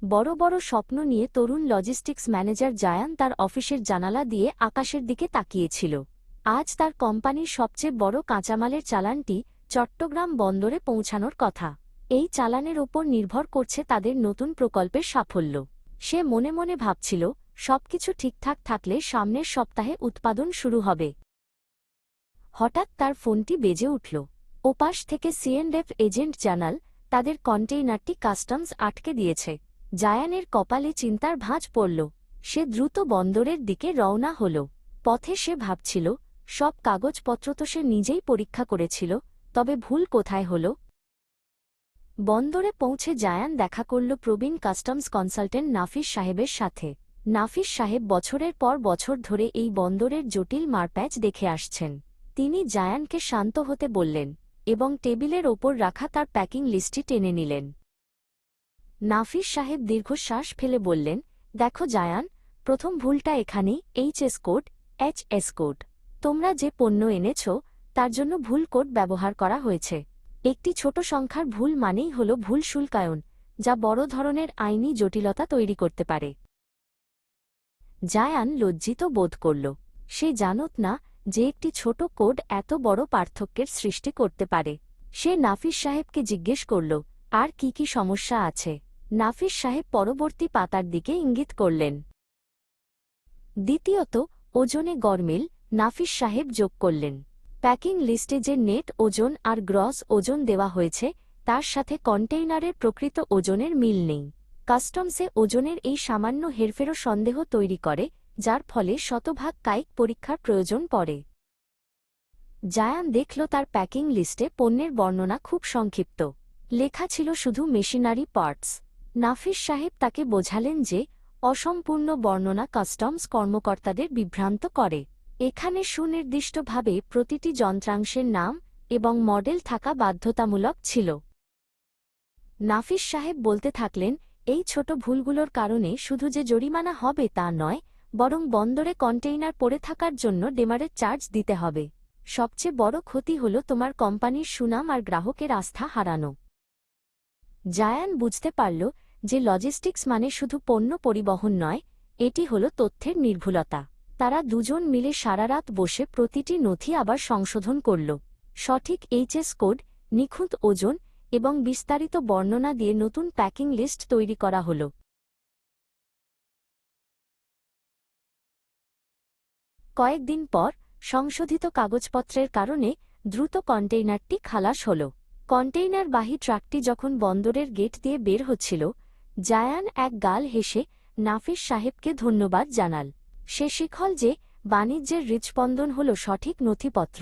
বড় বড় স্বপ্ন নিয়ে তরুণ লজিস্টিক্স ম্যানেজার জায়ান তার অফিসের জানালা দিয়ে আকাশের দিকে তাকিয়েছিল। আজ তার কোম্পানির সবচেয়ে বড় কাঁচামালের চালানটি চট্টগ্রাম বন্দরে পৌঁছানোর কথা। এই চালানের ওপর নির্ভর করছে তাদের নতুন প্রকল্পের সাফল্য। সে মনে মনে ভাবছিল, সবকিছু ঠিকঠাক থাকলে সামনের সপ্তাহে উৎপাদন শুরু হবে। হঠাৎ তার ফোনটি বেজে উঠল। ওপাশ থেকে সিএন্ডএফ এজেন্ট জানাল, তাদের কন্টেইনারটি কাস্টমস আটকে দিয়েছে। জায়ানের কপালে চিন্তার ভাঁজ পড়ল। সে দ্রুত বন্দরের দিকে রওনা হল। পথে সে ভাবছিল, সব কাগজপত্র তো সে নিজেই পরীক্ষা করেছিল, তবে ভুল কোথায় হল। বন্দরে পৌঁছে জায়ান দেখা করল প্রবীণ কাস্টমস কনসালটেন্ট নাফিস সাহেবের সাথে। নাফিস সাহেব বছরের পর বছর ধরে এই বন্দরের জটিল মারপ্যাচ দেখে আসছেন। তিনি জায়ানকে শান্ত হতে বললেন এবং টেবিলের ওপর রাখা তার প্যাকিং লিস্টটি টেনে নিলেন। নাফিস সাহেব দীর্ঘশ্বাস ফেলে বললেন, দেখো জায়ান, প্রথম ভুলটা এখানেই। HS code, HS code. তোমরা যে পণ্য এনেছ তার জন্য ভুল কোড ব্যবহার করা হয়েছে। একটি ছোট সংখ্যার ভুল মানেই হল ভুল শুল্কায়ন, যা বড় ধরনের আইনি জটিলতা তৈরি করতে পারে। জায়ান লজ্জিত বোধ করল। সে জানত না যে একটি ছোট কোড এত বড় পার্থক্যের সৃষ্টি করতে পারে। সে নাফিস সাহেবকে জিজ্ঞেস করল, আর কি কি সমস্যা আছে। নাফিস সাহেব পরবর্তী পাতার দিকে ইঙ্গিত করলেন। দ্বিতীয়ত, ওজনে গরমিল। নাফিস সাহেব যোগ করলেন, প্যাকিং লিস্টে যে নেট ওজন আর গ্রস ওজন দেওয়া হয়েছে তার সাথে কন্টেইনারের প্রকৃত ওজনের মিল নেই। কাস্টমসে ওজনের এই সামান্য হেরফেরও সন্দেহ তৈরি করে, যার ফলে শতভাগ কায়িক পরীক্ষার প্রয়োজন পড়ে। জায়ান দেখল তার প্যাকিং লিস্টে পণ্যের বর্ণনা খুব সংক্ষিপ্ত। লেখা ছিল শুধু মেশিনারি পার্টস। নাফিস সাহেব তাকে বোঝালেন যে অসম্পূর্ণ বর্ণনা কাস্টমস কর্মকর্তাদের বিভ্রান্ত করে। এখানে সুনির্দিষ্টভাবে প্রতিটি যন্ত্রাংশের নাম এবং মডেল থাকা বাধ্যতামূলক ছিল। নাফিস সাহেব বলতে থাকলেন, এই ছোট ভুলগুলোর কারণে শুধু যে জরিমানা হবে তা নয়, বরং বন্দরে কন্টেইনার পড়ে থাকার জন্য ডেমারেজ চার্জ দিতে হবে। সবচেয়ে বড় ক্ষতি হল তোমার কোম্পানির সুনাম আর গ্রাহকের আস্থা হারানো। জায়ান বুঝতে পারল যে লজিস্টিক্স মানে শুধু পণ্য পরিবহন নয়, এটি হল তথ্যের নির্ভুলতা। তারা দুজন মিলে সারারাত বসে প্রতিটি নথি আবার সংশোধন করল। সঠিক এইচএস কোড, নিখুঁত ওজন এবং বিস্তারিত বর্ণনা দিয়ে নতুন প্যাকিং লিস্ট তৈরি করা হল। কয়েকদিন পর সংশোধিত কাগজপত্রের কারণে দ্রুত কন্টেইনারটি খালাস হল। কন্টেইনারবাহী ট্রাকটি যখন বন্দরের গেট দিয়ে বের হচ্ছিল, জায়ান এক গাল হেসে নাফিস সাহেবকে ধন্যবাদ জানাল। সে শিখল যে বাণিজ্যের হৃৎস্পন্দন হল সঠিক নথিপত্র।